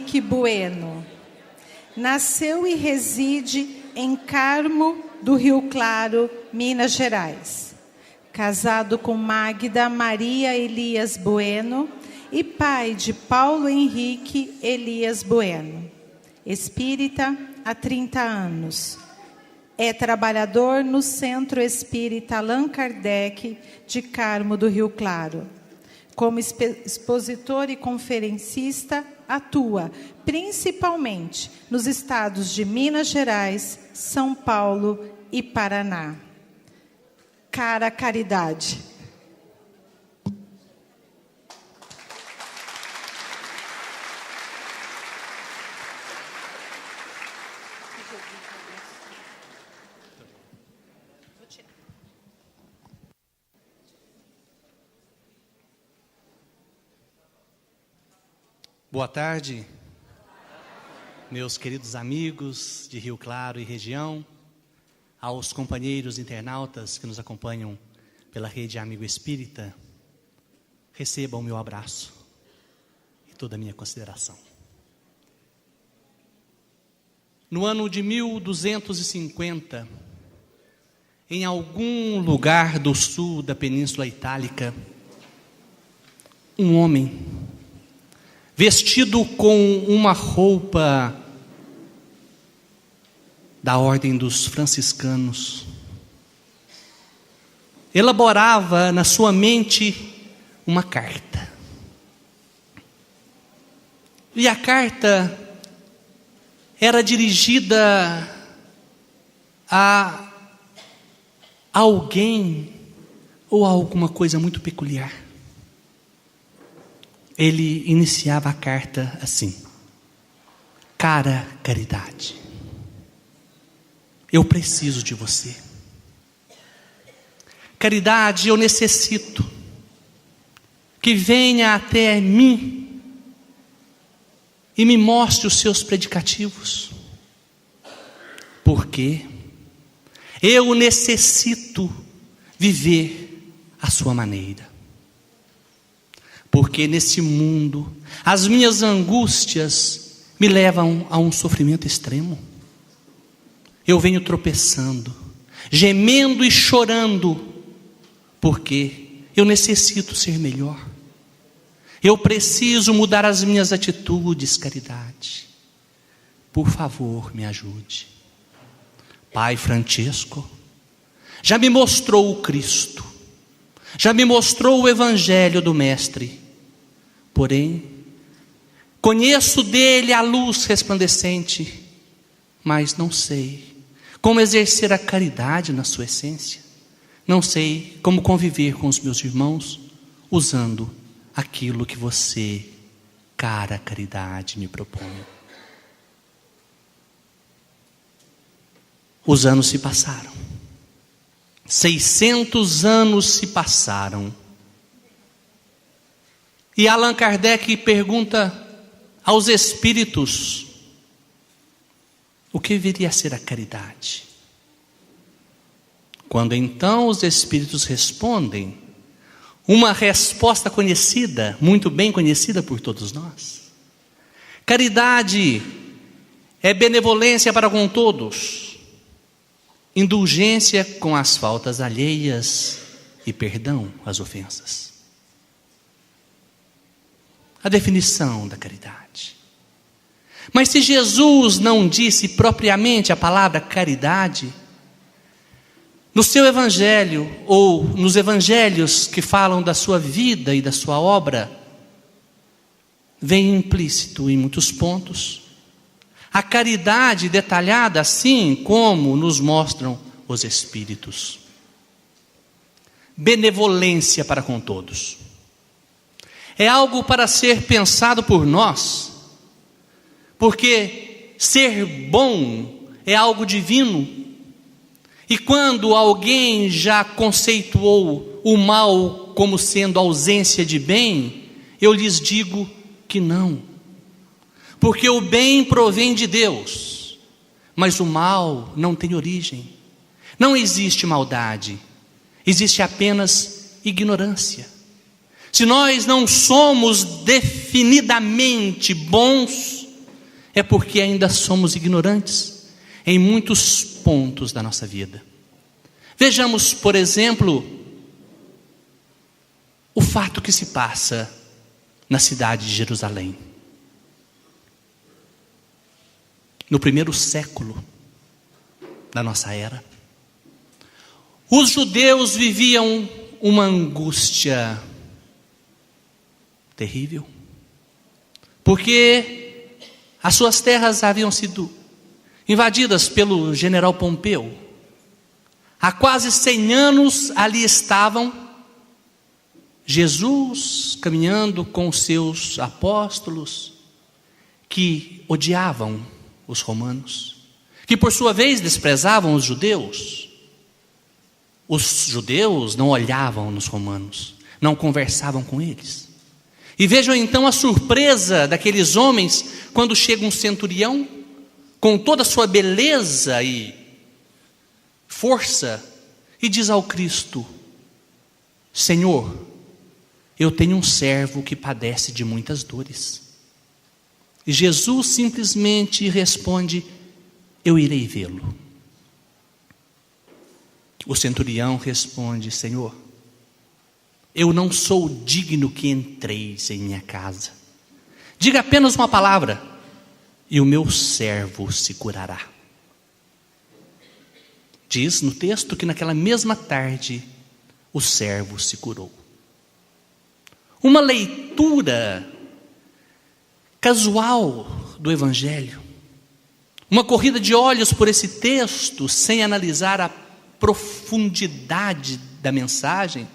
Henrique Bueno. Nasceu e reside em Carmo do Rio Claro, Minas Gerais. Casado com Magda Maria Elias Bueno e pai de Paulo Henrique Elias Bueno. Espírita há 30 anos. É trabalhador no Centro Espírita Allan Kardec de Carmo do Rio Claro. Como expositor e conferencista, atua principalmente nos estados de Minas Gerais, São Paulo e Paraná. Cara Caridade. Boa tarde, meus queridos amigos de Rio Claro e região, aos companheiros internautas que nos acompanham pela rede Amigo Espírita, recebam o meu abraço e toda a minha consideração. No ano de 1250, em algum lugar do sul da Península Itálica, um homem, vestido com uma roupa da ordem dos franciscanos, elaborava na sua mente uma carta. E a carta era dirigida a alguém ou a alguma coisa muito peculiar. Ele iniciava a carta assim: cara Caridade, eu preciso de você. Caridade, eu necessito que venha até mim e me mostre os seus predicativos, porque eu necessito viver à sua maneira. Porque nesse mundo, as minhas angústias me levam a um sofrimento extremo. Eu venho tropeçando, gemendo e chorando, porque eu necessito ser melhor. Eu preciso mudar as minhas atitudes, Caridade. Por favor, me ajude. Pai Francesco já me mostrou o Cristo, já me mostrou o Evangelho do Mestre. Porém, conheço dele a luz resplandecente, mas não sei como exercer a caridade na sua essência. Não sei como conviver com os meus irmãos usando aquilo que você, cara Caridade, me propõe. Os anos se passaram. 600 anos se passaram. E Allan Kardec pergunta aos espíritos: o que viria a ser a caridade? Quando então os espíritos respondem uma resposta conhecida, muito bem conhecida por todos nós: caridade é benevolência para com todos, indulgência com as faltas alheias e perdão às ofensas. A definição da caridade. Mas se Jesus não disse propriamente a palavra caridade, no seu evangelho, ou nos evangelhos que falam da sua vida e da sua obra, vem implícito em muitos pontos a caridade detalhada assim como nos mostram os Espíritos. Benevolência para com todos. É algo para ser pensado por nós, porque ser bom é algo divino. E quando alguém já conceituou o mal como sendo ausência de bem, eu lhes digo que não. Porque o bem provém de Deus, mas o mal não tem origem. Não existe maldade, existe apenas ignorância. Se nós não somos definidamente bons, é porque ainda somos ignorantes em muitos pontos da nossa vida. Vejamos, por exemplo, o fato que se passa na cidade de Jerusalém. No primeiro século da nossa era, os judeus viviam uma angústia terrível, porque as suas terras haviam sido invadidas pelo general Pompeu. Há quase 100 anos ali estavam Jesus caminhando com os seus apóstolos, que odiavam os romanos, que por sua vez desprezavam os judeus. Os judeus não olhavam nos romanos, não conversavam com eles. E vejam então a surpresa daqueles homens quando chega um centurião com toda a sua beleza e força e diz ao Cristo: Senhor, eu tenho um servo que padece de muitas dores. E Jesus simplesmente responde: eu irei vê-lo. O centurião responde: Senhor, eu não sou digno que entreis em minha casa. Diga apenas uma palavra e o meu servo se curará. Diz no texto que naquela mesma tarde o servo se curou. Uma leitura casual do Evangelho, uma corrida de olhos por esse texto sem analisar a profundidade da mensagem,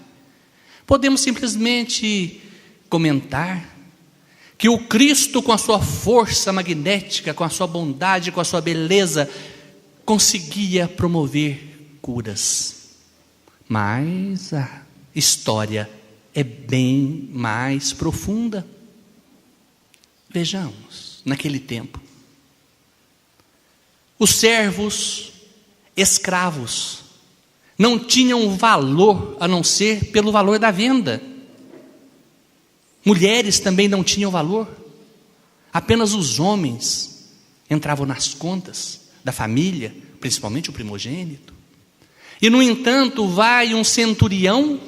podemos simplesmente comentar que o Cristo, com a sua força magnética, com a sua bondade, com a sua beleza, conseguia promover curas. Mas a história é bem mais profunda. Vejamos, naquele tempo, os servos escravos não tinham valor a não ser pelo valor da venda. Mulheres também não tinham valor. Apenas os homens entravam nas contas da família, principalmente o primogênito. E no entanto vai um centurião.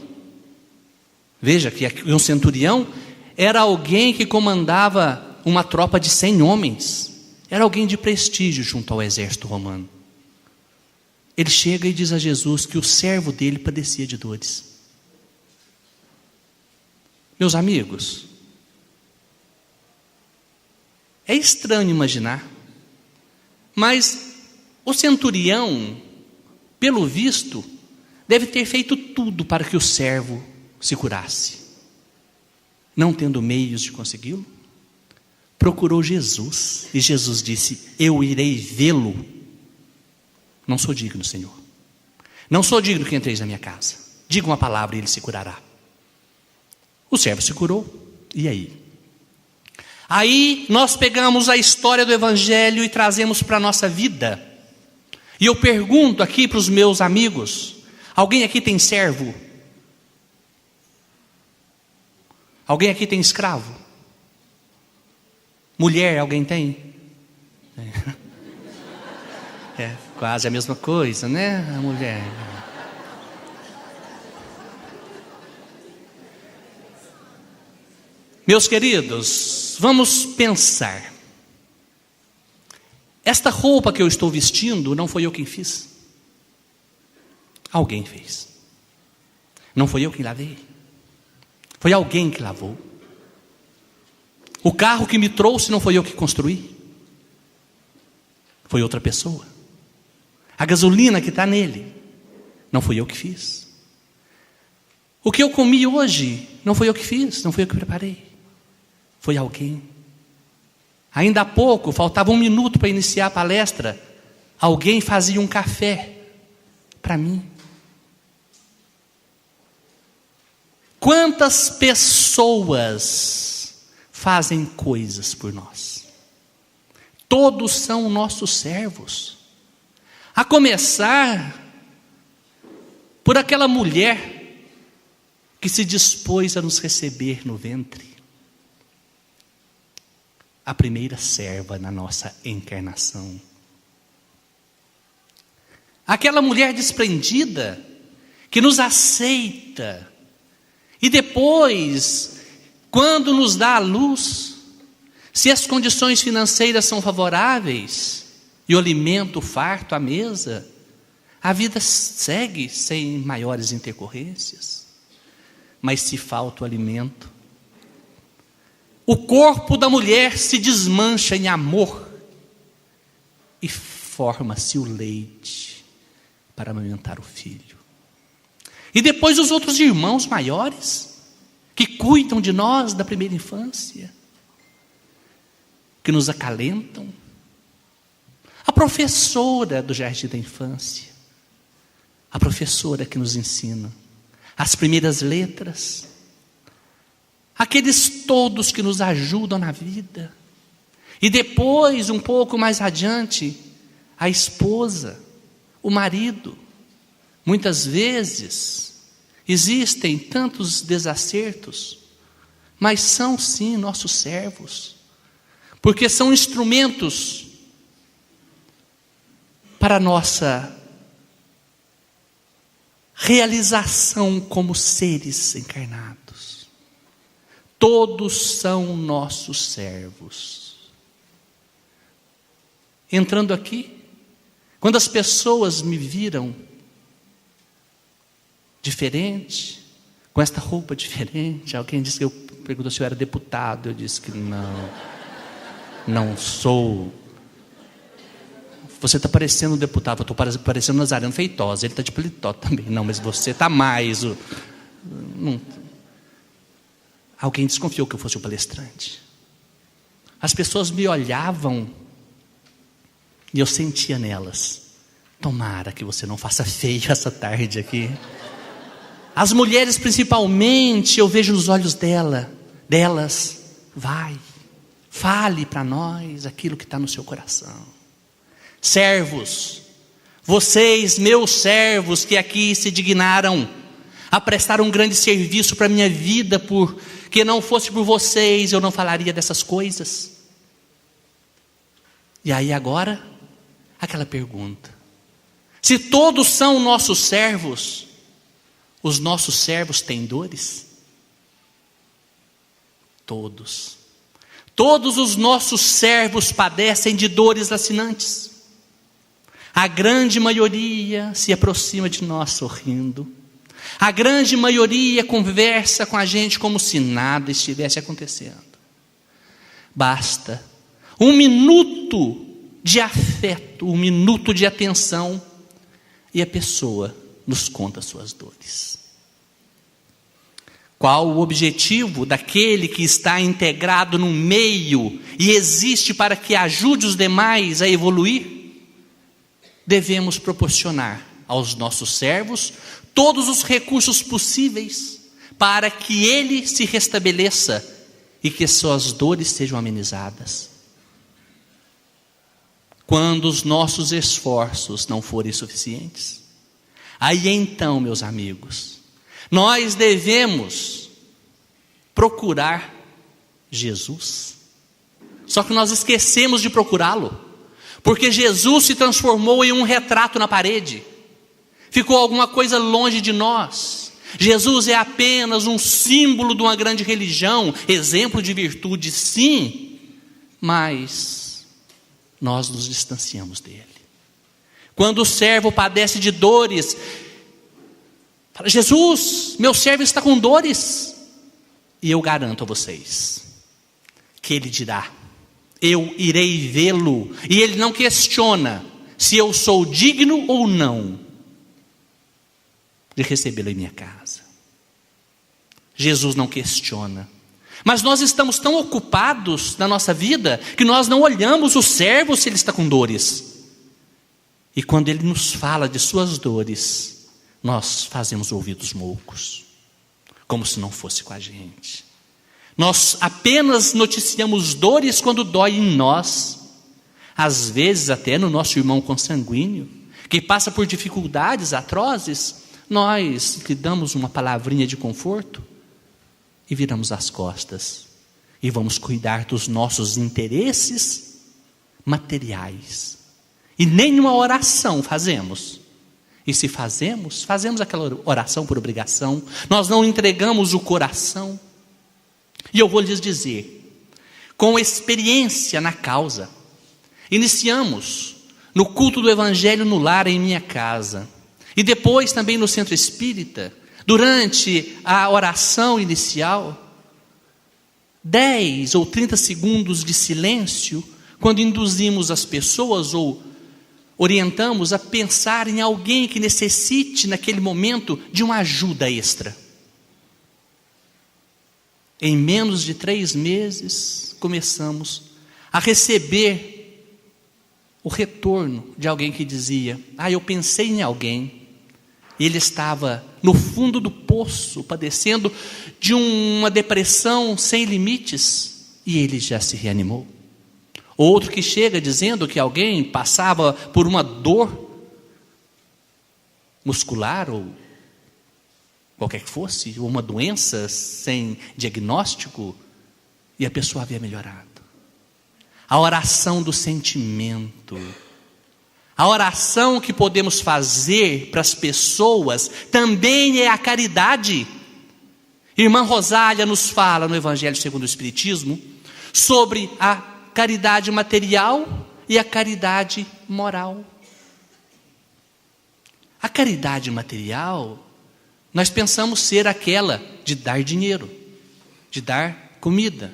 Veja que um centurião era alguém que comandava uma tropa de 100 homens. Era alguém de prestígio junto ao exército romano. Ele chega e diz a Jesus que o servo dele padecia de dores. Meus amigos, é estranho imaginar, mas o centurião, pelo visto, deve ter feito tudo para que o servo se curasse. Não tendo meios de consegui-lo, procurou Jesus, e Jesus disse: eu irei vê-lo. Não sou digno, Senhor. Não sou digno que entreis na minha casa. Diga uma palavra e ele se curará. O servo se curou. E aí? Aí nós pegamos a história do Evangelho e trazemos para a nossa vida. E eu pergunto aqui para os meus amigos: alguém aqui tem servo? Alguém aqui tem escravo? Mulher, alguém tem? É quase a mesma coisa, né? A mulher. Meus queridos, vamos pensar. Esta roupa que eu estou vestindo não foi eu quem fiz. Alguém fez. Não foi eu quem lavei. Foi alguém que lavou. O carro que me trouxe não foi eu que construí. Foi outra pessoa. A gasolina que está nele não fui eu que fiz. O que eu comi hoje não foi eu que fiz, não foi eu que preparei. Foi alguém. Ainda há pouco, faltava 1 minuto para iniciar a palestra, alguém fazia um café para mim. Quantas pessoas fazem coisas por nós? Todos são nossos servos. A começar por aquela mulher que se dispôs a nos receber no ventre. a primeira serva na nossa encarnação. Aquela mulher desprendida, que nos aceita, e depois, quando nos dá a luz, se as condições financeiras são favoráveis, e o alimento farto à mesa, a vida segue sem maiores intercorrências. Mas se falta o alimento, o corpo da mulher se desmancha em amor, e forma-se o leite para amamentar o filho. E depois os outros irmãos maiores, que cuidam de nós da primeira infância, que nos acalentam. A professora do jardim da infância, a professora que nos ensina as primeiras letras, aqueles todos que nos ajudam na vida. E depois, um pouco mais adiante, a esposa, o marido. Muitas vezes existem tantos desacertos, mas são sim nossos servos, porque são instrumentos para a nossa realização como seres encarnados. Todos são nossos servos. Entrando aqui, quando as pessoas me viram diferente, com esta roupa diferente, alguém disse que eu perguntou se eu era deputado, eu disse que não sou. Você está parecendo um deputado, eu estou parecendo Nazareno Feitosa, ele está de paletó também. Não, mas você está mais. Alguém desconfiou que eu fosse o palestrante. As pessoas me olhavam e eu sentia nelas: tomara que você não faça feio essa tarde aqui. As mulheres principalmente, eu vejo nos olhos delas, fale para nós aquilo que está no seu coração. Servos, vocês, meus servos, que aqui se dignaram a prestar um grande serviço para a minha vida, porque não fosse por vocês, eu não falaria dessas coisas. E aí agora, aquela pergunta: se todos são nossos servos, os nossos servos têm dores? Todos. Todos os nossos servos padecem de dores lacinantes. A grande maioria se aproxima de nós sorrindo. A grande maioria conversa com a gente como se nada estivesse acontecendo. Basta um minuto de afeto, um minuto de atenção, e a pessoa nos conta suas dores. Qual o objetivo daquele que está integrado no meio e existe para que ajude os demais a evoluir? Devemos proporcionar aos nossos servos todos os recursos possíveis para que ele se restabeleça e que suas dores sejam amenizadas. Quando os nossos esforços não forem suficientes, aí então, meus amigos, nós devemos procurar Jesus. Só que nós esquecemos de procurá-lo, porque Jesus se transformou em um retrato na parede. Ficou alguma coisa longe de nós. Jesus é apenas um símbolo de uma grande religião, exemplo de virtude, sim, mas nós nos distanciamos dele. Quando o servo padece de dores, fala: Jesus, meu servo está com dores. E eu garanto a vocês que ele dirá: eu irei vê-lo. E ele não questiona se eu sou digno ou não de recebê-lo em minha casa. Jesus não questiona. Mas nós estamos tão ocupados na nossa vida que nós não olhamos o servo se ele está com dores. E quando ele nos fala de suas dores, nós fazemos ouvidos moucos, como se não fosse com a gente. Nós apenas noticiamos dores quando dói em nós, às vezes até no nosso irmão consanguíneo, que passa por dificuldades atrozes. Nós lhe damos uma palavrinha de conforto e viramos as costas. e vamos cuidar dos nossos interesses materiais. E nenhuma oração fazemos. E se fazemos, fazemos aquela oração por obrigação. Nós não entregamos o coração. E eu vou lhes dizer, com experiência na causa, iniciamos no culto do Evangelho no lar em minha casa. E depois também no centro espírita, durante a oração inicial, 10 ou 30 segundos de silêncio, quando induzimos as pessoas ou orientamos a pensar em alguém que necessite naquele momento de uma ajuda extra. Em menos de 3 meses, começamos a receber o retorno de alguém que dizia: eu pensei em alguém, e ele estava no fundo do poço, padecendo de uma depressão sem limites, e ele já se reanimou. Outro que chega dizendo que alguém passava por uma dor muscular ou qualquer que fosse, ou uma doença sem diagnóstico, e a pessoa havia melhorado. A oração do sentimento, a oração que podemos fazer para as pessoas, também é a caridade. Irmã Rosália nos fala no Evangelho segundo o Espiritismo sobre a caridade material e a caridade moral. A caridade material, nós pensamos ser aquela de dar dinheiro, de dar comida.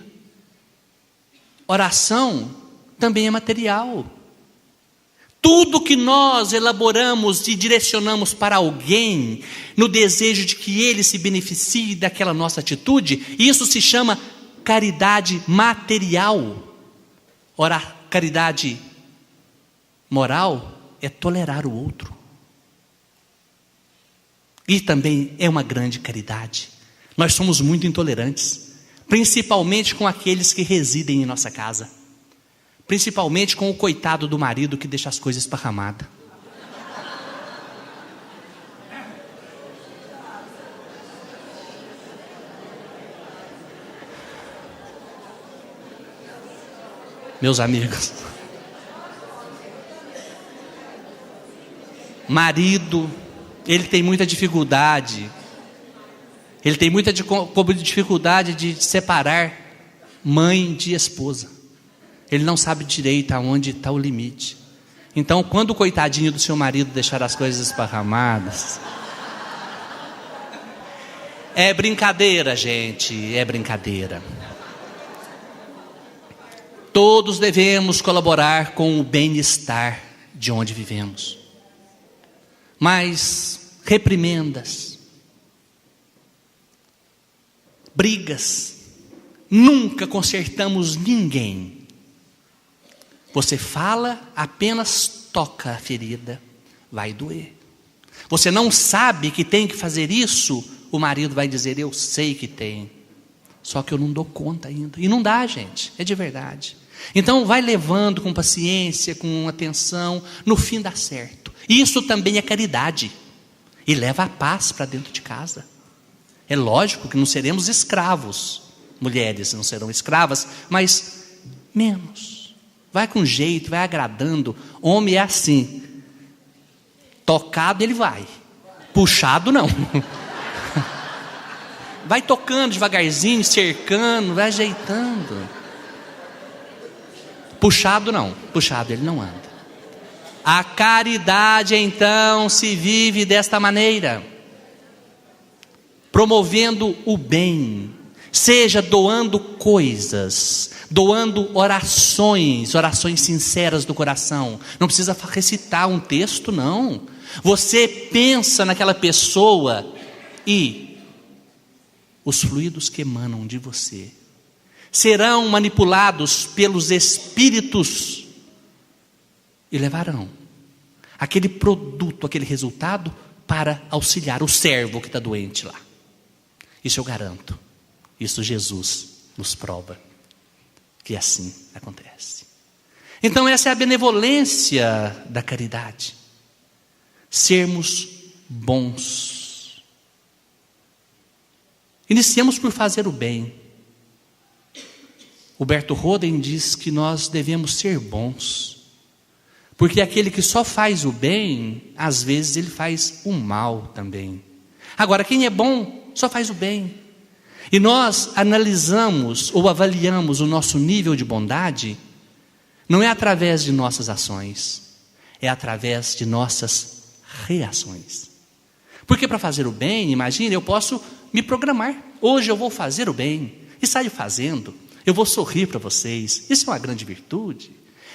Oração também é material. Tudo que nós elaboramos e direcionamos para alguém, no desejo de que ele se beneficie daquela nossa atitude, isso se chama caridade material. Ora, caridade moral é tolerar o outro. E também é uma grande caridade. Nós somos muito intolerantes, principalmente com aqueles que residem em nossa casa. Principalmente com o coitado do marido que deixa as coisas esparramadas. Meus amigos, marido, ele tem muita dificuldade. Ele tem muita dificuldade de separar mãe de esposa. Ele não sabe direito aonde está o limite. Então, quando o coitadinho do seu marido deixar as coisas esparramadas... É brincadeira, gente, é brincadeira. Todos devemos colaborar com o bem-estar de onde vivemos. Mas reprimendas, brigas, nunca consertamos ninguém. Você fala, apenas toca a ferida, vai doer. Você não sabe que tem que fazer isso, o marido vai dizer: eu sei que tem, só que eu não dou conta ainda. E não dá, gente, é de verdade. Então vai levando com paciência, com atenção, no fim dá certo. Isso também é caridade, e leva a paz para dentro de casa. É lógico que não seremos escravos, mulheres não serão escravas, mas menos. Vai com jeito, vai agradando. Homem é assim, tocado ele vai, puxado não. Vai tocando devagarzinho, cercando, vai ajeitando. Puxado não, puxado ele não anda. A caridade então se vive desta maneira, promovendo o bem, seja doando coisas, doando orações sinceras do coração. Não precisa recitar um texto, não. Você pensa naquela pessoa e os fluidos que emanam de você serão manipulados pelos espíritos e levarão aquele produto, aquele resultado para auxiliar o servo que está doente lá. Isso eu garanto. Isso Jesus nos prova que assim acontece. Então essa é a benevolência da caridade. Sermos bons. Iniciamos por fazer o bem. O Berto Roden diz que nós devemos ser bons, porque aquele que só faz o bem, às vezes ele faz o mal também. Agora, quem é bom, só faz o bem. E nós analisamos ou avaliamos o nosso nível de bondade, não é através de nossas ações, é através de nossas reações. Porque para fazer o bem, imagine, eu posso me programar. Hoje eu vou fazer o bem, e saio fazendo. Eu vou sorrir para vocês, isso é uma grande virtude.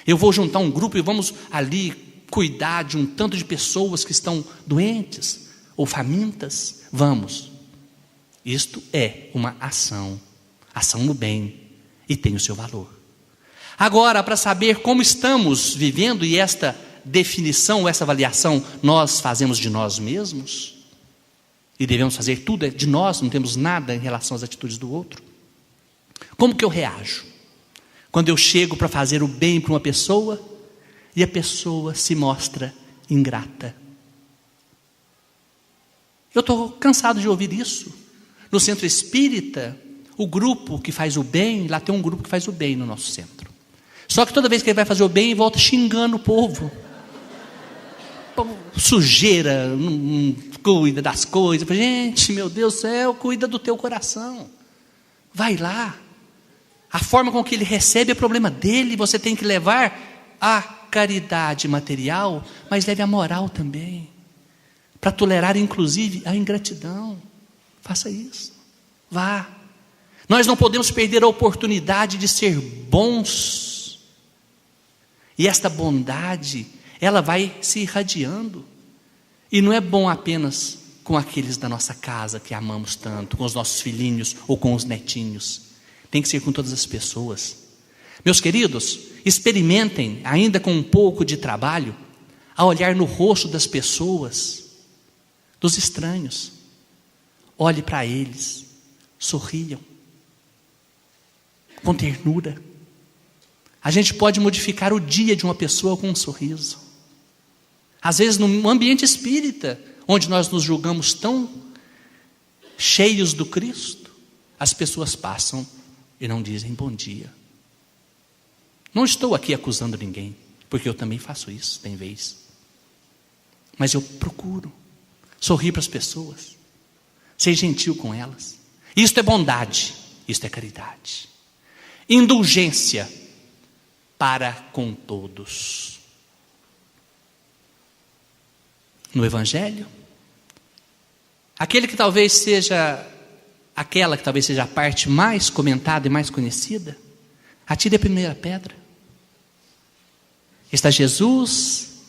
Eu vou juntar um grupo e vamos ali cuidar de um tanto de pessoas que estão doentes ou famintas. Vamos. Isto é uma ação no bem, e tem o seu valor. Agora, para saber como estamos vivendo, e esta definição, essa avaliação, nós fazemos de nós mesmos, e devemos fazer tudo de nós, não temos nada em relação às atitudes do outro. Como que eu reajo? Quando eu chego para fazer o bem para uma pessoa, e a pessoa se mostra ingrata. Eu estou cansado de ouvir isso. No centro espírita, o grupo que faz o bem, lá tem um grupo que faz o bem no nosso centro. Só que toda vez que ele vai fazer o bem, volta xingando o povo. Sujeira, não cuida das coisas. Gente, meu Deus do céu, cuida do teu coração. Vai lá. A forma com que ele recebe é problema dele. Você tem que levar a caridade material, mas leve a moral também. Para tolerar, inclusive, a ingratidão. Faça isso. Vá. Nós não podemos perder a oportunidade de ser bons. E esta bondade, ela vai se irradiando. E não é bom apenas com aqueles da nossa casa que amamos tanto, com os nossos filhinhos ou com os netinhos. Tem que ser com todas as pessoas. Meus queridos, experimentem, ainda com um pouco de trabalho, a olhar no rosto das pessoas, dos estranhos. Olhe para eles, sorriam, com ternura. A gente pode modificar o dia de uma pessoa com um sorriso. Às vezes, no ambiente espírita, onde nós nos julgamos tão cheios do Cristo, as pessoas passam e não dizem bom dia. Não estou aqui acusando ninguém, porque eu também faço isso, tem vez. Mas eu procuro sorrir para as pessoas, ser gentil com elas. Isto é bondade, isto é caridade. Indulgência para com todos. No Evangelho, aquela que talvez seja a parte mais comentada e mais conhecida, atire a primeira pedra. Está Jesus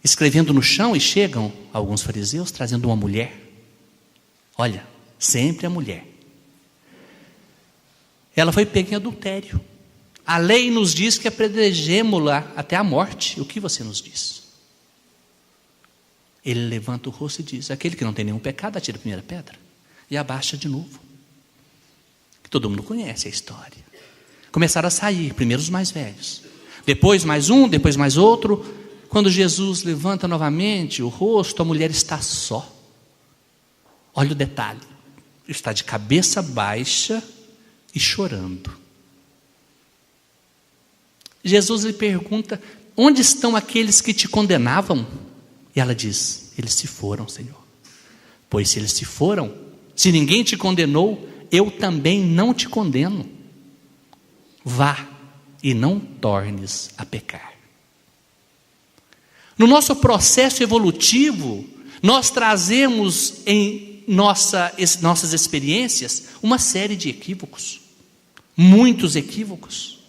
escrevendo no chão e chegam alguns fariseus trazendo uma mulher. Olha, sempre a mulher. Ela foi pega em adultério. A lei nos diz que apedrejemo-la até a morte. O que você nos diz? Ele levanta o rosto e diz: aquele que não tem nenhum pecado, atira a primeira pedra. E abaixa de novo. Todo mundo conhece a história. Começaram a sair, primeiro os mais velhos, depois mais um, depois mais outro. Quando Jesus levanta novamente o rosto, a mulher está só. Olha o detalhe, está de cabeça baixa e chorando. Jesus lhe pergunta: onde estão aqueles que te condenavam? E ela diz: eles se foram, Senhor. Pois se eles se foram, se ninguém te condenou, eu também não te condeno. Vá e não tornes a pecar. No nosso processo evolutivo, nós trazemos em nossas experiências uma série de equívocos, muitos equívocos.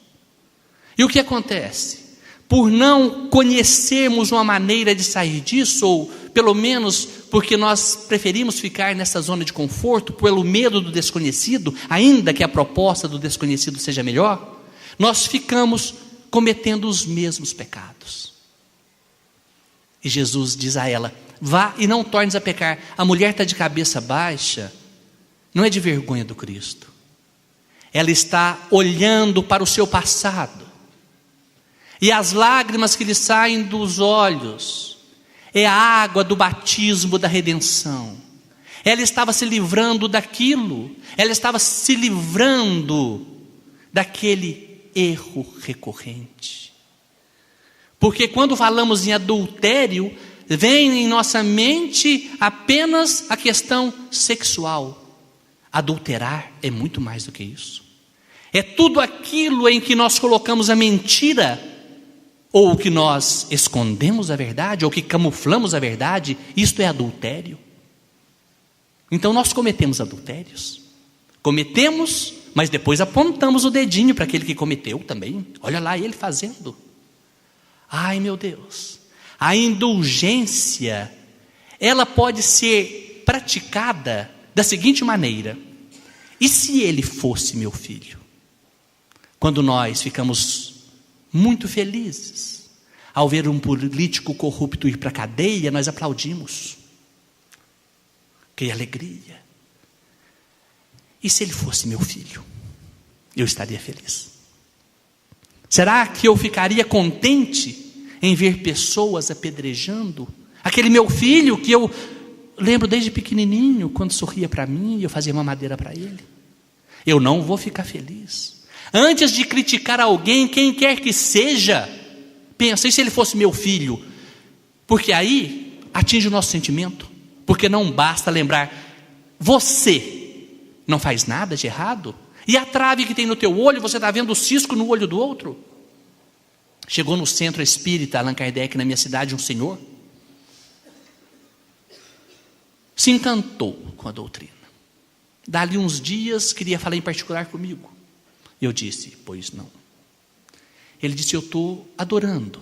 E o que acontece? Por não conhecermos uma maneira de sair disso, ou pelo menos porque nós preferimos ficar nessa zona de conforto, pelo medo do desconhecido, ainda que a proposta do desconhecido seja melhor, nós ficamos cometendo os mesmos pecados. E Jesus diz a ela: vá e não tornes a pecar. A mulher está de cabeça baixa, não é de vergonha do Cristo. Ela está olhando para o seu passado. E as lágrimas que lhe saem dos olhos é a água do batismo da redenção. Ela estava se livrando daquilo. Ela estava se livrando daquele erro recorrente. Porque quando falamos em adultério, vem em nossa mente apenas a questão sexual. Adulterar é muito mais do que isso. É tudo aquilo em que nós colocamos a mentira, ou que nós escondemos a verdade, ou que camuflamos a verdade. Isto é adultério. Então nós cometemos adultérios. Cometemos, mas depois apontamos o dedinho para aquele que cometeu também. Olha lá ele fazendo. Ai, meu Deus. A indulgência, ela pode ser praticada da seguinte maneira: e se ele fosse meu filho? Quando nós ficamos muito felizes ao ver um político corrupto ir para a cadeia, nós aplaudimos. Que alegria! E se ele fosse meu filho? Eu estaria feliz. Será que eu ficaria contente em ver pessoas apedrejando aquele meu filho que eu lembro desde pequenininho, quando sorria para mim e eu fazia mamadeira para ele? Eu não vou ficar feliz. Antes de criticar alguém, quem quer que seja, pensa: e se ele fosse meu filho? Porque aí atinge o nosso sentimento. Porque não basta lembrar: você não faz nada de errado? E a trave que tem no teu olho, você está vendo o cisco no olho do outro? Chegou no centro espírita Allan Kardec, na minha cidade, um senhor se encantou com a doutrina. Dali uns dias queria falar em particular comigo. Eu disse: pois não. Ele disse: eu estou adorando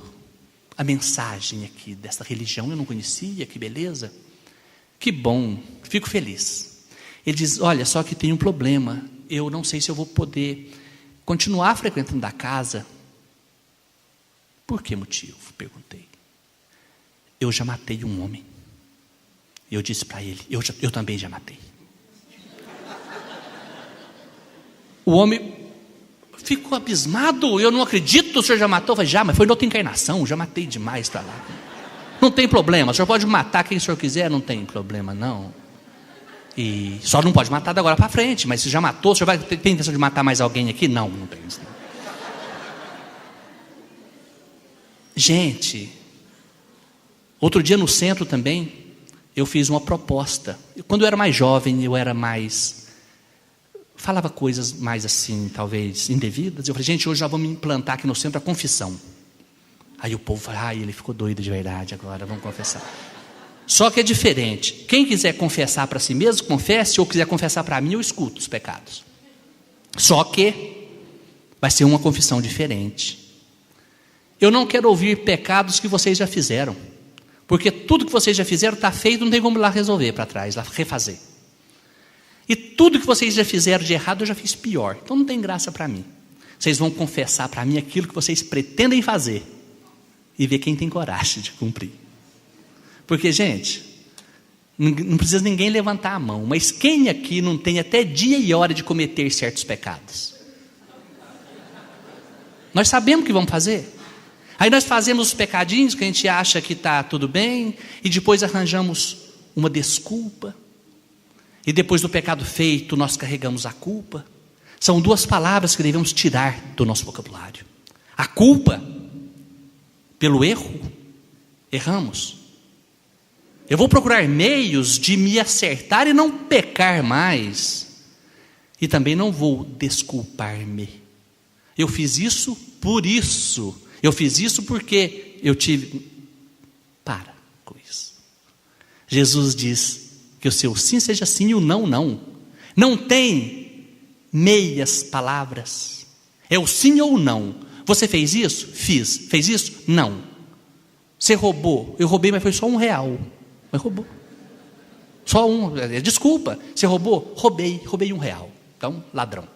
a mensagem aqui desta religião, eu não conhecia, que beleza, que bom, fico feliz. Ele diz: olha, só que tem um problema, eu não sei se eu vou poder continuar frequentando a casa. Por que motivo? Perguntei. Eu já matei um homem. Eu disse para ele: eu também já matei. O homem ficou abismado: eu não acredito, o senhor já matou? Eu falei: já, mas foi na outra encarnação, já matei demais para lá. Não tem problema, o senhor pode matar quem o senhor quiser, não tem problema não. E só não pode matar da agora para frente, mas se já matou, o senhor tem intenção de matar mais alguém aqui? Não, não tem isso. Não. Gente, outro dia no centro também, eu fiz uma proposta. Quando eu era mais jovem, falava coisas mais assim, talvez indevidas. Eu falei: gente, hoje nós vamos implantar aqui no centro a confissão. Aí o povo fala: ele ficou doido de verdade agora, vamos confessar. Só que é diferente. Quem quiser confessar para si mesmo, confesse, ou quiser confessar para mim, eu escuto os pecados. Só que vai ser uma confissão diferente. Eu não quero ouvir pecados que vocês já fizeram, porque tudo que vocês já fizeram está feito, não tem como ir lá resolver para trás, lá refazer. E tudo que vocês já fizeram de errado, eu já fiz pior. Então não tem graça para mim. Vocês vão confessar para mim aquilo que vocês pretendem fazer e ver quem tem coragem de cumprir. Porque, gente, não precisa ninguém levantar a mão, mas quem aqui não tem até dia e hora de cometer certos pecados? Nós sabemos o que vamos fazer. Aí nós fazemos os pecadinhos que a gente acha que está tudo bem, e depois arranjamos uma desculpa. E depois do pecado feito, nós carregamos a culpa. São duas palavras que devemos tirar do nosso vocabulário. A culpa, pelo erro, erramos. Eu vou procurar meios de me acertar e não pecar mais. E também não vou desculpar-me. Eu fiz isso por isso. Eu fiz isso porque eu tive... Para com isso. Jesus diz que o seu sim seja sim e o não, não. Não tem meias palavras. É o sim ou o não. Você fez isso? Fiz. Fez isso? Não. Você roubou? Eu roubei, mas foi só R$1. Mas roubou. Só um. Desculpa. Você roubou? Roubei R$1. Então, ladrão.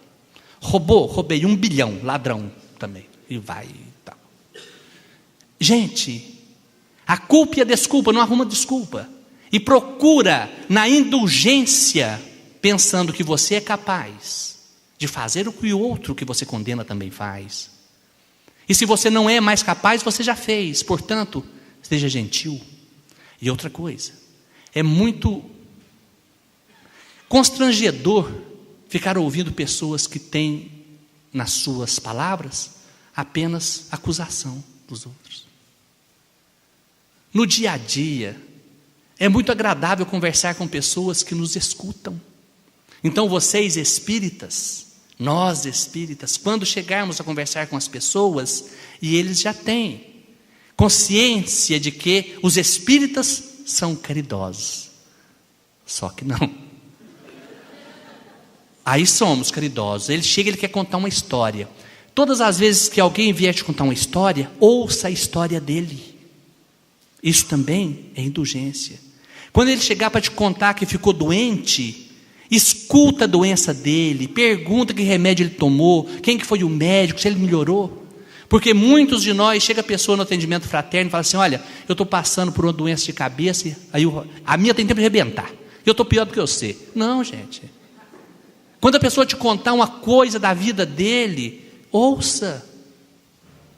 Roubou? Roubei 1 bilhão. Ladrão também. E vai... Gente, a culpa e a desculpa, não arruma desculpa. E procura na indulgência, pensando que você é capaz de fazer o que o outro que você condena também faz. E se você não é mais capaz, você já fez. Portanto, seja gentil. E outra coisa, é muito constrangedor ficar ouvindo pessoas que têm nas suas palavras, apenas acusação dos outros. No dia a dia, é muito agradável conversar com pessoas que nos escutam. Então vocês espíritas, nós espíritas, quando chegarmos a conversar com as pessoas, e eles já têm consciência de que os espíritas são caridosos, só que não. Aí somos caridosos. Ele chega, ele quer contar uma história. Todas as vezes que alguém vier te contar uma história, ouça a história dele. Isso também é indulgência. Quando ele chegar para te contar que ficou doente, escuta a doença dele, pergunta que remédio ele tomou, quem que foi o médico, se ele melhorou. Porque muitos de nós, chega a pessoa no atendimento fraterno e fala assim, olha, eu estou passando por uma doença de cabeça, a minha tem tempo de arrebentar, eu estou pior do que você. Não, gente. Quando a pessoa te contar uma coisa da vida dele, ouça.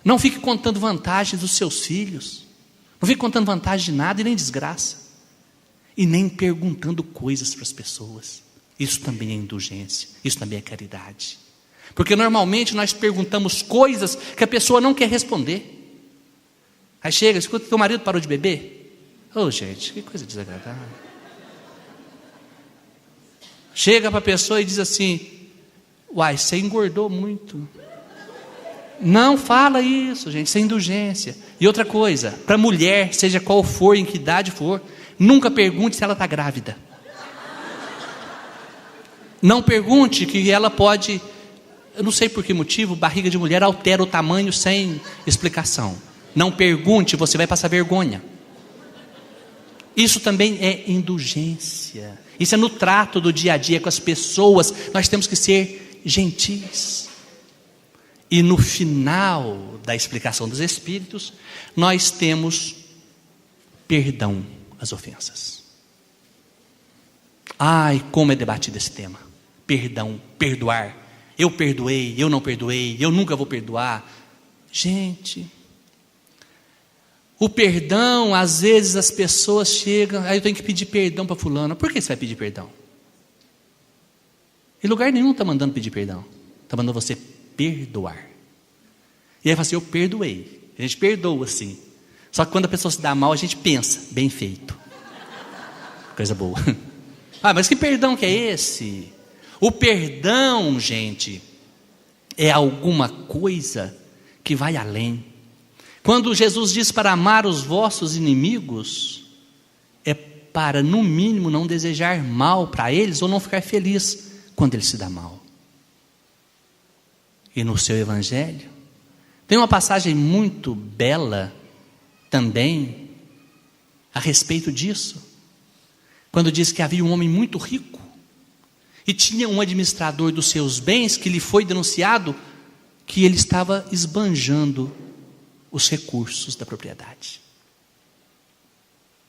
Não fique contando vantagens dos seus filhos, não fique contando vantagem de nada e nem desgraça, e nem perguntando coisas para as pessoas. Isso também é indulgência, isso também é caridade. Porque normalmente nós perguntamos coisas que a pessoa não quer responder. Aí chega, escuta, teu marido parou de beber? Oh, gente, que coisa desagradável. Chega para a pessoa e diz assim, uai, você engordou muito. Não fala isso, gente, isso é indulgência. E outra coisa, para a mulher, seja qual for, em que idade for, nunca pergunte se ela está grávida. Não pergunte que ela pode, eu não sei por que motivo, barriga de mulher altera o tamanho sem explicação. Não pergunte, você vai passar vergonha. Isso também é indulgência. Isso é no trato do dia a dia com as pessoas. Nós temos que ser gentis. E no final da explicação dos Espíritos, nós temos perdão às ofensas. Ai, como é debatido esse tema. Perdão, perdoar. Eu perdoei, eu não perdoei, eu nunca vou perdoar. Gente, o perdão, às vezes as pessoas chegam, aí eu tenho que pedir perdão para fulano. Por que você vai pedir perdão? Em lugar nenhum está mandando pedir perdão. Está mandando você perdoar. E aí fala assim, eu perdoei. A gente perdoa assim. Só que quando a pessoa se dá mal, a gente pensa, bem feito. Coisa boa. Ah, mas que perdão que é esse? O perdão, gente, é alguma coisa que vai além. Quando Jesus diz para amar os vossos inimigos, é para, no mínimo, não desejar mal para eles ou não ficar feliz quando ele se dá mal. E no seu evangelho, tem uma passagem muito bela também a respeito disso. Quando diz que havia um homem muito rico e tinha um administrador dos seus bens que lhe foi denunciado que ele estava esbanjando os recursos da propriedade.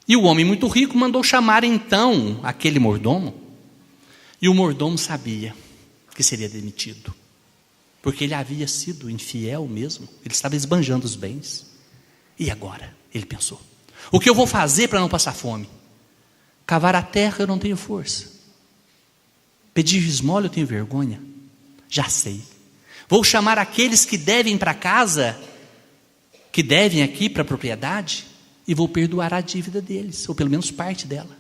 E o homem muito rico mandou chamar então aquele mordomo, e o mordomo sabia que seria demitido, porque ele havia sido infiel mesmo, ele estava esbanjando os bens. E agora? Ele pensou, o que eu vou fazer para não passar fome? Cavar a terra eu não tenho força, pedir esmola eu tenho vergonha, já sei, vou chamar aqueles que devem para casa, que devem aqui para a propriedade, e vou perdoar a dívida deles, ou pelo menos parte dela.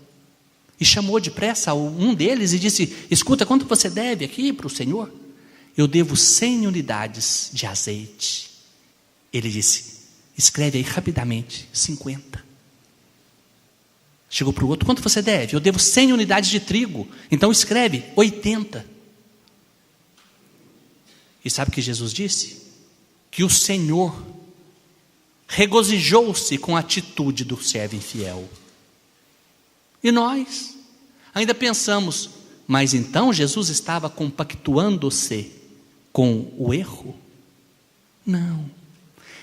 E chamou depressa um deles e disse, escuta, quanto você deve aqui para o Senhor? Eu devo 100 unidades de azeite. Ele disse, escreve aí rapidamente, 50. Chegou para o outro, quanto você deve? Eu devo 100 unidades de trigo. Então escreve, 80. E sabe o que Jesus disse? Que o Senhor regozijou-se com a atitude do servo infiel. E nós ainda pensamos, mas então Jesus estava compactuando-se com o erro? Não.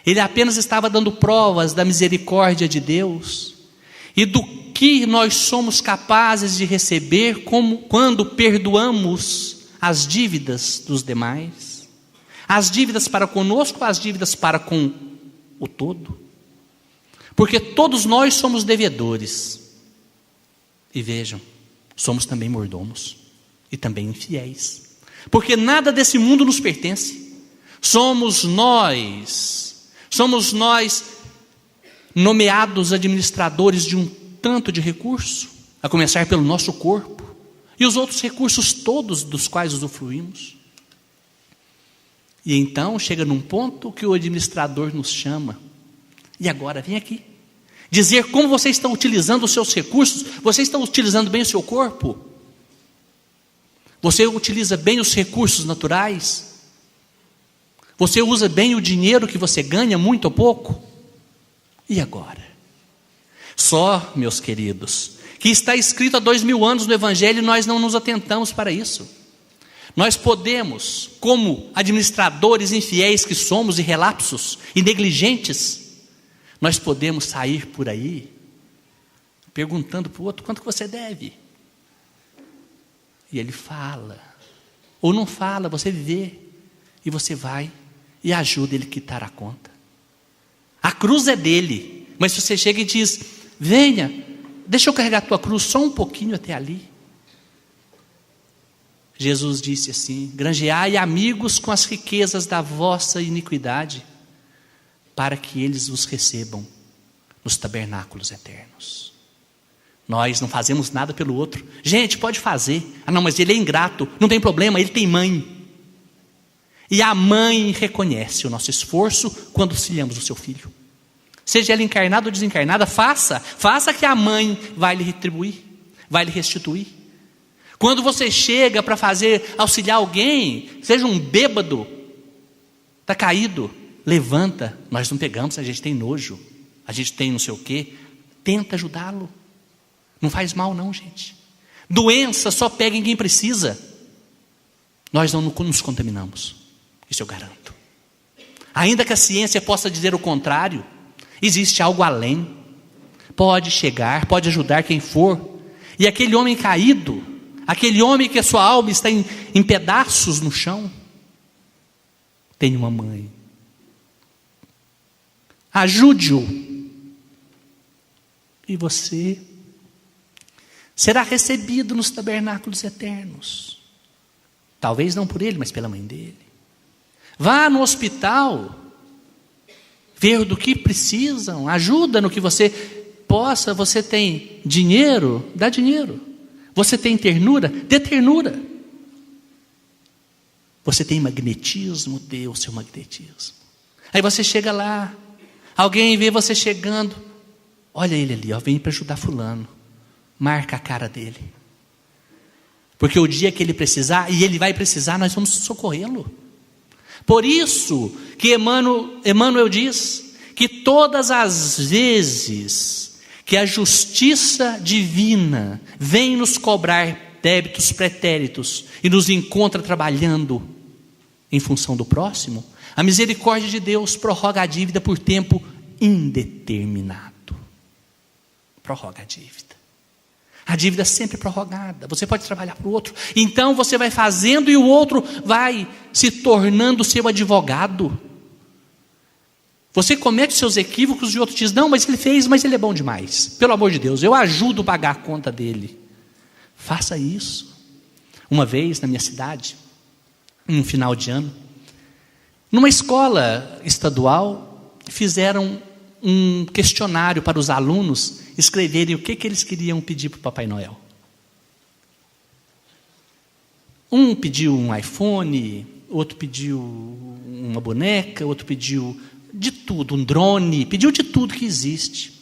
Ele apenas estava dando provas da misericórdia de Deus e do que nós somos capazes de receber quando perdoamos as dívidas dos demais. As dívidas para conosco, as dívidas para com o todo. Porque todos nós somos devedores. E vejam, somos também mordomos e também infiéis. Porque nada desse mundo nos pertence. Somos nós nomeados administradores de um tanto de recurso, a começar pelo nosso corpo, e os outros recursos todos dos quais usufruímos. E então chega num ponto que o administrador nos chama, e agora vem aqui, dizer como vocês estão utilizando os seus recursos. Vocês estão utilizando bem o seu corpo? Você utiliza bem os recursos naturais? Você usa bem o dinheiro que você ganha, muito ou pouco? E agora? Só, meus queridos, que está escrito há 2000 anos no Evangelho, e nós não nos atentamos para isso. Nós podemos, como administradores infiéis que somos, e relapsos, e negligentes, nós podemos sair por aí, perguntando para o outro, quanto que você deve? E ele fala, ou não fala, você vê, e você vai, e ajuda ele a quitar a conta. A cruz é dele, mas se você chega e diz, venha, deixa eu carregar a tua cruz só um pouquinho até ali. Jesus disse assim, granjeai amigos com as riquezas da vossa iniquidade, para que eles vos recebam nos tabernáculos eternos. Nós não fazemos nada pelo outro. Gente, pode fazer. Ah não, mas ele é ingrato, não tem problema, ele tem mãe. E a mãe reconhece o nosso esforço quando auxiliamos o seu filho. Seja ela encarnada ou desencarnada, faça que a mãe vai lhe retribuir, vai lhe restituir. Quando você chega para auxiliar alguém, seja um bêbado, está caído, levanta. Nós não pegamos, a gente tem nojo, a gente tem não sei o quê, tenta ajudá-lo. Não faz mal não, gente. Doença só pega em quem precisa. Nós não nos contaminamos, isso eu garanto. Ainda que a ciência possa dizer o contrário, existe algo além. Pode chegar, pode ajudar quem for. E aquele homem caído, aquele homem que a sua alma está em pedaços no chão, tem uma mãe. Ajude-o, e você será recebido nos tabernáculos eternos. Talvez não por ele, mas pela mãe dele. Vá no hospital, ver do que precisam, ajuda no que você possa. Você tem dinheiro, dá dinheiro. Você tem ternura, dê ternura. Você tem magnetismo, dê o seu magnetismo. Aí você chega lá, alguém vê você chegando, olha ele ali, ó, vem para ajudar fulano. Marca a cara dele. Porque o dia que ele precisar, e ele vai precisar, nós vamos socorrê-lo. Por isso que Emmanuel diz que todas as vezes que a justiça divina vem nos cobrar débitos pretéritos e nos encontra trabalhando em função do próximo, a misericórdia de Deus prorroga a dívida por tempo indeterminado. Prorroga a dívida. A dívida é sempre prorrogada. Você pode trabalhar para o outro. Então você vai fazendo e o outro vai se tornando seu advogado. Você comete seus equívocos e o outro diz, não, mas ele fez, mas ele é bom demais. Pelo amor de Deus, eu ajudo a pagar a conta dele. Faça isso. Uma vez na minha cidade, no final de ano, numa escola estadual, fizeram um questionário para os alunos escreverem o que eles queriam pedir para o Papai Noel. Um pediu um iPhone, outro pediu uma boneca, outro pediu de tudo, um drone, pediu de tudo que existe.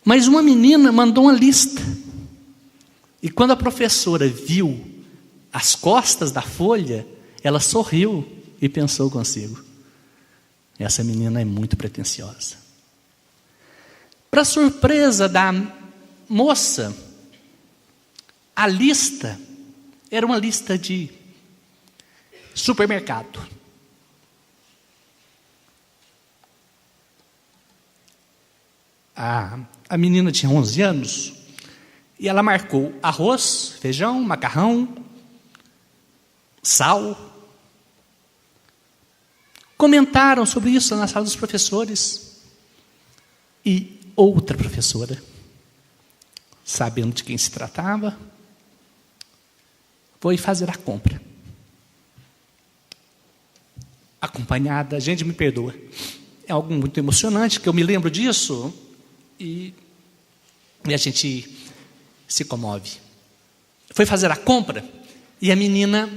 Mas uma menina mandou uma lista. E quando a professora viu as costas da folha, ela sorriu e pensou consigo, essa menina é muito pretensiosa. Para surpresa da moça, a lista era uma lista de supermercado. A menina tinha 11 anos e ela marcou arroz, feijão, macarrão, sal. Comentaram sobre isso na sala dos professores. E outra professora, sabendo de quem se tratava, foi fazer a compra. acompanhada. Gente, me perdoa. É algo muito emocionante, que eu me lembro disso e a gente se comove. Foi fazer a compra e a menina,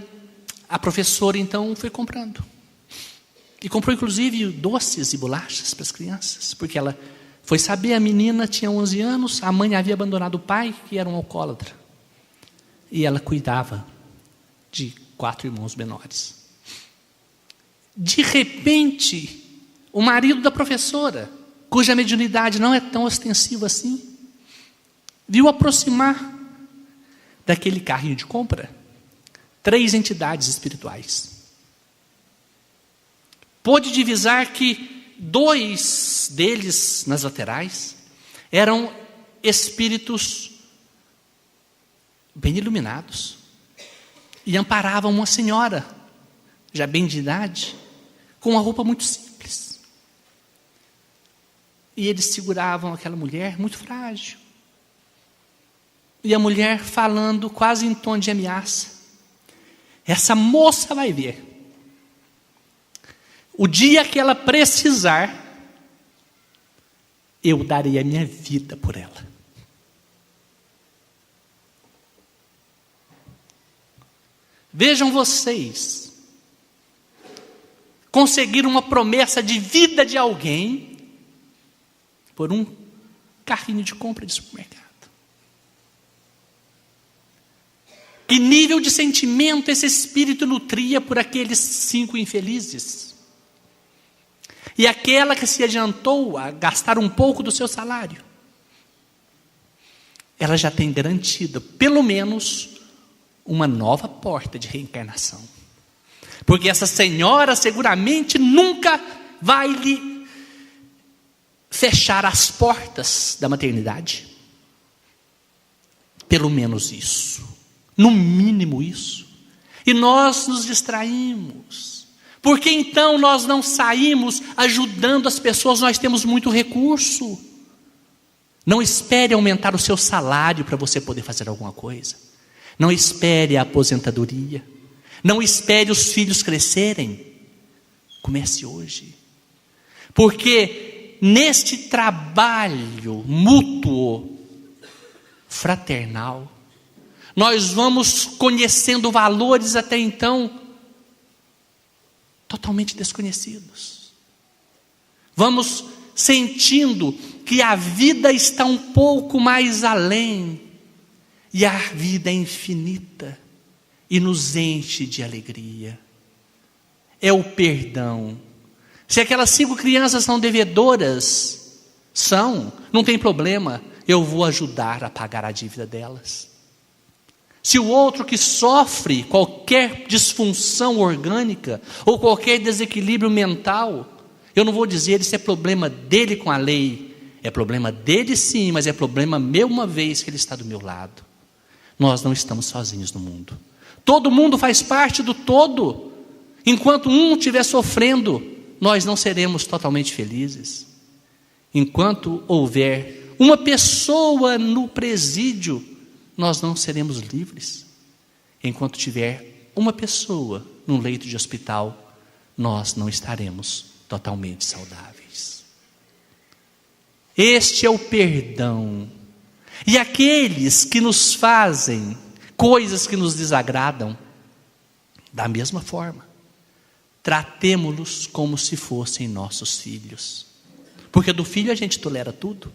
a professora, então, foi comprando. E comprou, inclusive, doces e bolachas para as crianças, porque ela foi saber, a menina tinha 11 anos, a mãe havia abandonado o pai, que era um alcoólatra. E ela cuidava de 4 irmãos menores. De repente, o marido da professora, cuja mediunidade não é tão ostensiva assim, viu aproximar daquele carrinho de compra 3 entidades espirituais. Pôde divisar que 2 deles, nas laterais, eram espíritos bem iluminados e amparavam uma senhora, já bem de idade, com uma roupa muito simples. E eles seguravam aquela mulher muito frágil. E a mulher falando quase em tom de ameaça: essa moça vai ver. O dia que ela precisar, eu darei a minha vida por ela. Vejam vocês, conseguir uma promessa de vida de alguém por um carrinho de compra de supermercado. Que nível de sentimento esse espírito nutria por aqueles 5 infelizes? E aquela que se adiantou a gastar um pouco do seu salário, ela já tem garantida, pelo menos, uma nova porta de reencarnação. Porque essa senhora seguramente nunca vai lhe fechar as portas da maternidade. Pelo menos isso. No mínimo isso. E nós nos distraímos. Por que então nós não saímos ajudando as pessoas? Nós temos muito recurso. Não espere aumentar o seu salário para você poder fazer alguma coisa. Não espere a aposentadoria. Não espere os filhos crescerem. Comece hoje. Porque neste trabalho mútuo, fraternal, nós vamos conhecendo valores até então totalmente desconhecidos. Vamos sentindo que a vida está um pouco mais além e a vida é infinita e nos enche de alegria. É o perdão. Se aquelas 5 crianças são devedoras, não tem problema, eu vou ajudar a pagar a dívida delas. Se o outro que sofre qualquer disfunção orgânica ou qualquer desequilíbrio mental, eu não vou dizer isso é problema dele com a lei, é problema dele sim, mas é problema meu uma vez que ele está do meu lado. Nós não estamos sozinhos no mundo. Todo mundo faz parte do todo. Enquanto um estiver sofrendo, nós não seremos totalmente felizes. Enquanto houver uma pessoa no presídio, nós não seremos livres. Enquanto tiver uma pessoa num leito de hospital, nós não estaremos totalmente saudáveis. Este é o perdão. E aqueles que nos fazem coisas que nos desagradam, da mesma forma, tratemo-los como se fossem nossos filhos. Porque do filho a gente tolera tudo,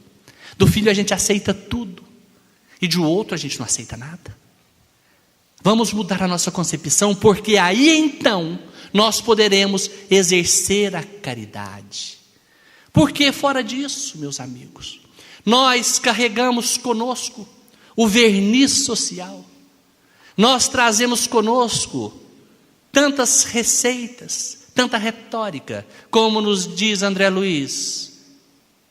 do filho a gente aceita tudo, e de outro a gente não aceita nada. Vamos mudar a nossa concepção, porque aí então nós poderemos exercer a caridade. Porque fora disso, meus amigos, nós carregamos conosco o verniz social. Nós trazemos conosco tantas receitas, tanta retórica, como nos diz André Luiz.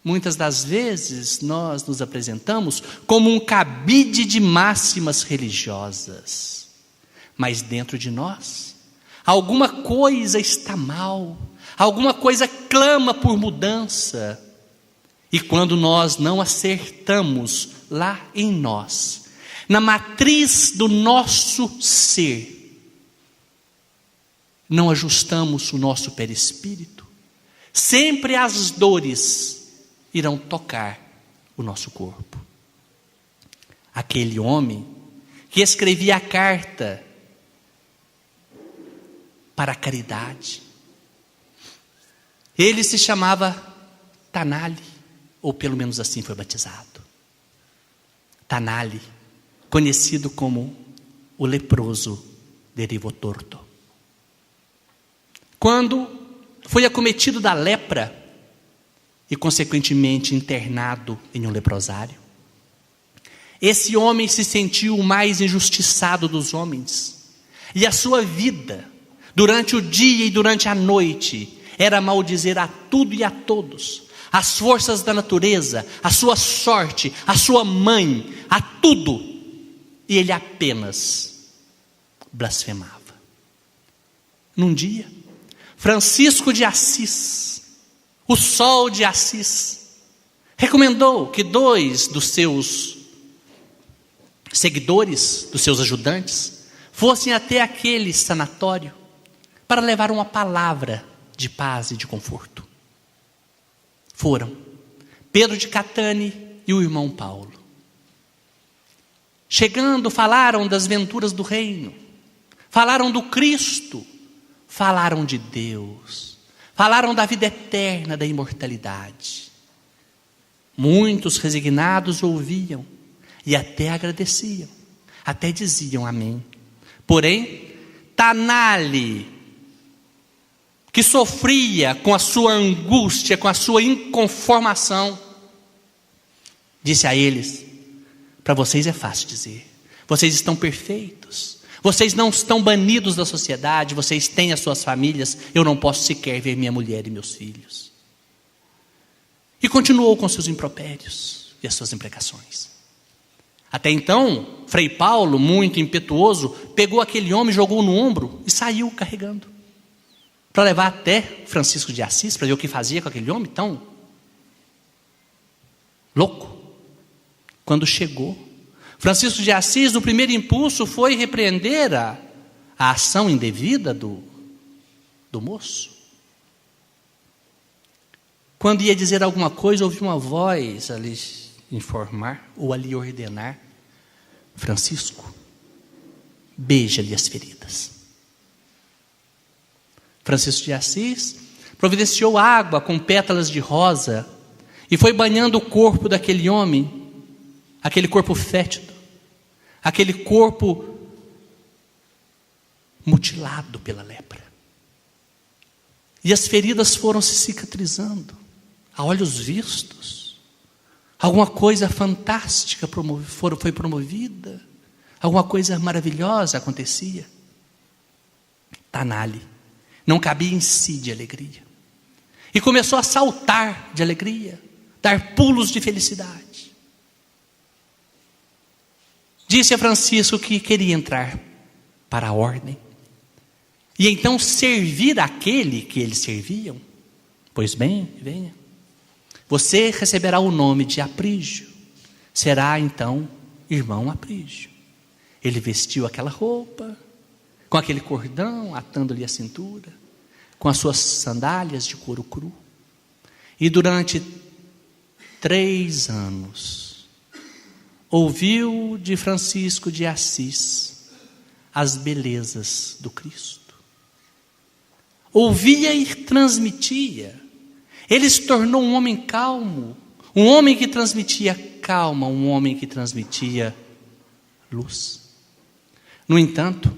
Muitas das vezes nós nos apresentamos como um cabide de máximas religiosas. Mas dentro de nós, alguma coisa está mal, alguma coisa clama por mudança. E quando nós não acertamos lá em nós, na matriz do nosso ser, não ajustamos o nosso perispírito, sempre as dores irão tocar o nosso corpo. Aquele homem que escrevia a carta para a caridade, ele se chamava Tanali, ou pelo menos assim foi batizado. Tanali, conhecido como o leproso derivo torto. Quando foi acometido da lepra e consequentemente internado em um leprosário, esse homem se sentiu o mais injustiçado dos homens, e a sua vida, durante o dia e durante a noite, era maldizer a tudo e a todos, as forças da natureza, a sua sorte, a sua mãe, a tudo, e ele apenas blasfemava. Num dia, Francisco de Assis, o sol de Assis, recomendou que 2 dos seus seguidores, dos seus ajudantes, fossem até aquele sanatório para levar uma palavra de paz e de conforto. Foram Pedro de Catane e o irmão Paulo. Chegando, falaram das venturas do reino, falaram do Cristo, falaram de Deus, falaram da vida eterna, da imortalidade. Muitos resignados ouviam e até agradeciam, até diziam amém. Porém, Tanali, que sofria com a sua angústia, com a sua inconformação, disse a eles: para vocês é fácil dizer, vocês estão perfeitos, vocês não estão banidos da sociedade, vocês têm as suas famílias, eu não posso sequer ver minha mulher e meus filhos. E continuou com seus impropérios e as suas imprecações. Até então, Frei Paulo, muito impetuoso, pegou aquele homem, jogou no ombro e saiu carregando, para levar até Francisco de Assis, para ver o que fazia com aquele homem tão louco. Quando chegou, Francisco de Assis, no primeiro impulso, foi repreender a ação indevida do moço. Quando ia dizer alguma coisa, ouviu uma voz ali informar, ou ali ordenar: Francisco, beija-lhe as feridas. Francisco de Assis providenciou água com pétalas de rosa e foi banhando o corpo daquele homem, aquele corpo fétido, aquele corpo mutilado pela lepra. E as feridas foram se cicatrizando a olhos vistos. Alguma coisa fantástica foi promovida, alguma coisa maravilhosa acontecia. Tanali não cabia em si de alegria, e começou a saltar de alegria, dar pulos de felicidade. Disse a Francisco que queria entrar para a ordem, e então servir aquele que eles serviam. Pois bem, venha, você receberá o nome de Aprígio, será então irmão Aprígio. Ele vestiu aquela roupa, com aquele cordão atando-lhe a cintura, com as suas sandálias de couro cru, e durante 3 anos ouviu de Francisco de Assis as belezas do Cristo, ouvia e transmitia. Ele se tornou um homem calmo, um homem que transmitia calma, um homem que transmitia luz. No entanto,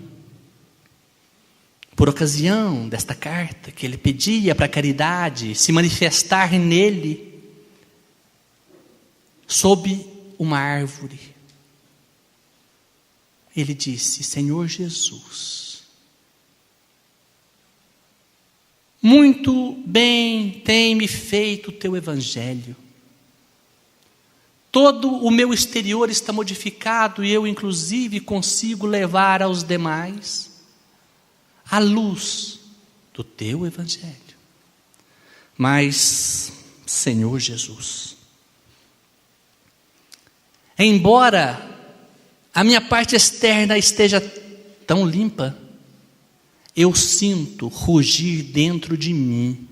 por ocasião desta carta que ele pedia para a caridade se manifestar nele, sob uma árvore, ele disse: Senhor Jesus, muito bem tem-me feito o teu evangelho. Todo o meu exterior está modificado e eu inclusive consigo levar aos demais a luz do teu evangelho. Mas, Senhor Jesus, embora a minha parte externa esteja tão limpa, eu sinto rugir dentro de mim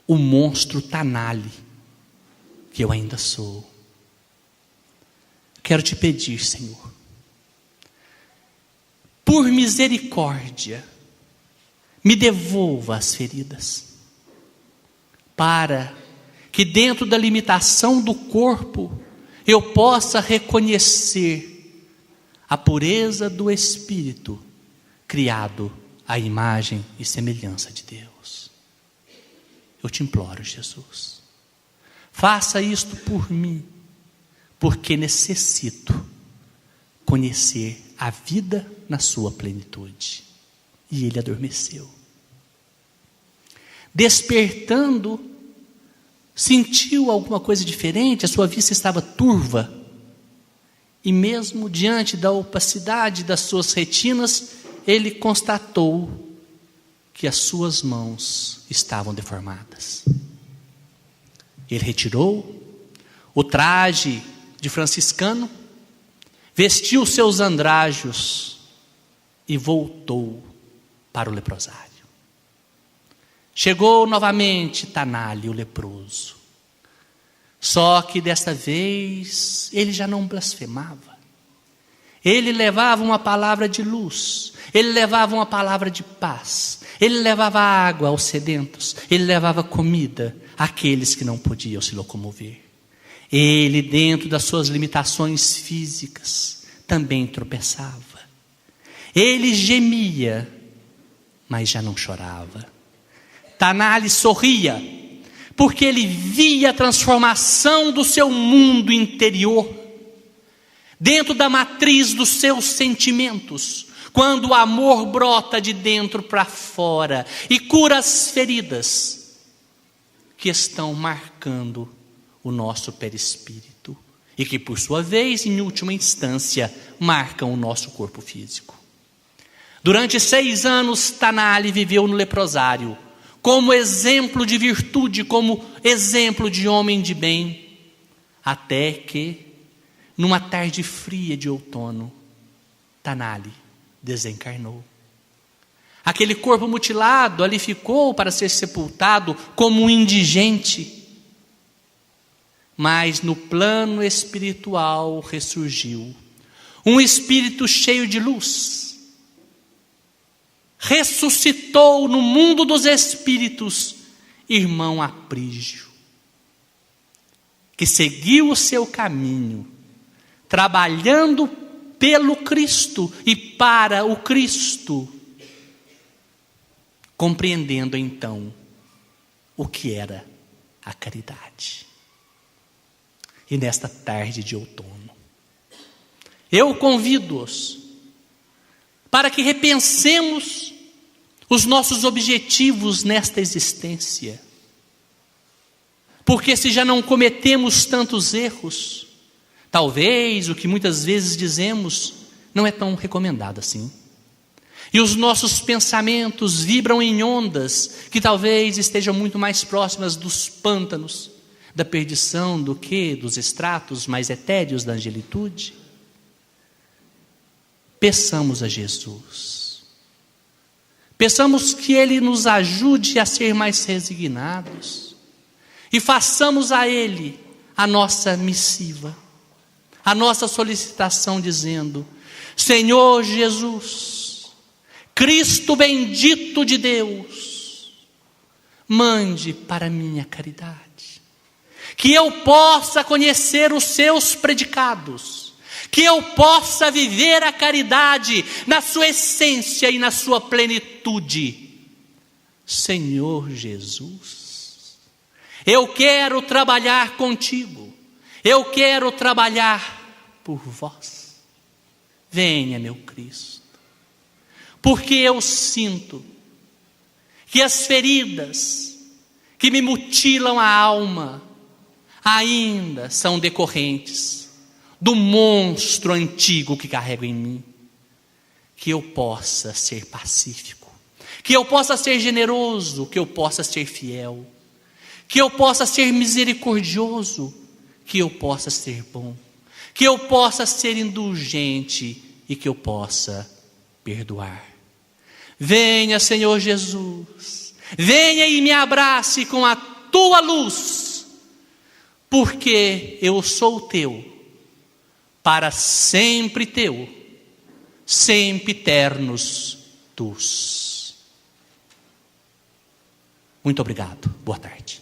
o monstro Tanali, que eu ainda sou. Quero te pedir, Senhor, por misericórdia, me devolva as feridas, para que dentro da limitação do corpo, eu possa reconhecer a pureza do Espírito, criado à imagem e semelhança de Deus. Eu te imploro, Jesus, faça isto por mim, porque necessito conhecer a vida na sua plenitude. E ele adormeceu. Despertando, sentiu alguma coisa diferente, a sua vista estava turva. E mesmo diante da opacidade das suas retinas, ele constatou que as suas mãos estavam deformadas. Ele retirou o traje de franciscano, vestiu seus andrajos e voltou para o leprosário. Chegou novamente Tanali, o leproso. Só que desta vez ele já não blasfemava. Ele levava uma palavra de luz, ele levava uma palavra de paz, ele levava água aos sedentos, ele levava comida àqueles que não podiam se locomover. Ele, dentro das suas limitações físicas, também tropeçava. Ele gemia, mas já não chorava. Tanali sorria, porque ele via a transformação do seu mundo interior, dentro da matriz dos seus sentimentos, quando o amor brota de dentro para fora e cura as feridas que estão marcando o nosso perispírito e que, por sua vez, em última instância, marcam o nosso corpo físico. Durante 6 anos, Tanali viveu no leprosário, como exemplo de virtude, como exemplo de homem de bem, até que, numa tarde fria de outono, Tanali desencarnou. Aquele corpo mutilado ali ficou para ser sepultado como um indigente. Mas no plano espiritual ressurgiu um espírito cheio de luz. Ressuscitou no mundo dos espíritos irmão Aprígio, que seguiu o seu caminho, trabalhando pelo Cristo e para o Cristo, compreendendo então o que era a caridade. E nesta tarde de outono, eu convido-os para que repensemos os nossos objetivos nesta existência. Porque se já não cometemos tantos erros, talvez o que muitas vezes dizemos não é tão recomendado assim. E os nossos pensamentos vibram em ondas que talvez estejam muito mais próximas dos pântanos da perdição do que dos estratos mais etéreos da angelitude. Peçamos a Jesus. Peçamos que Ele nos ajude a ser mais resignados. E façamos a Ele a nossa missiva, a nossa solicitação dizendo: Senhor Jesus, Cristo bendito de Deus, mande para mim a caridade. Que eu possa conhecer os seus predicados, que eu possa viver a caridade na sua essência e na sua plenitude. Senhor Jesus, eu quero trabalhar contigo, eu quero trabalhar por vós. Venha, meu Cristo, porque eu sinto que as feridas que me mutilam a alma ainda são decorrentes do monstro antigo que carrego em mim. Que eu possa ser pacífico, que eu possa ser generoso, que eu possa ser fiel, que eu possa ser misericordioso, que eu possa ser bom, que eu possa ser indulgente e que eu possa perdoar. Venha, Senhor Jesus, venha e me abrace com a tua luz, porque eu sou teu, para sempre teu, sempre ternos tus. Muito obrigado, boa tarde.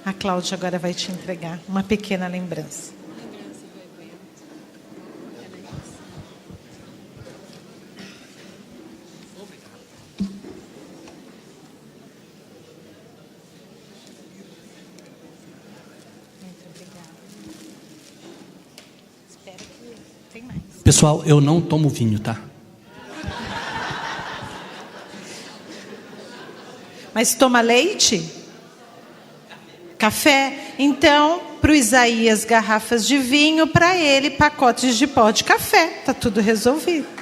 A Cláudia agora vai te entregar uma pequena lembrança. Muito obrigada. Espero que tem mais. Pessoal, eu não tomo vinho, tá? Mas toma leite? Café? Então, para o Isaías, garrafas de vinho, para ele, pacotes de pó de café. Está tudo resolvido.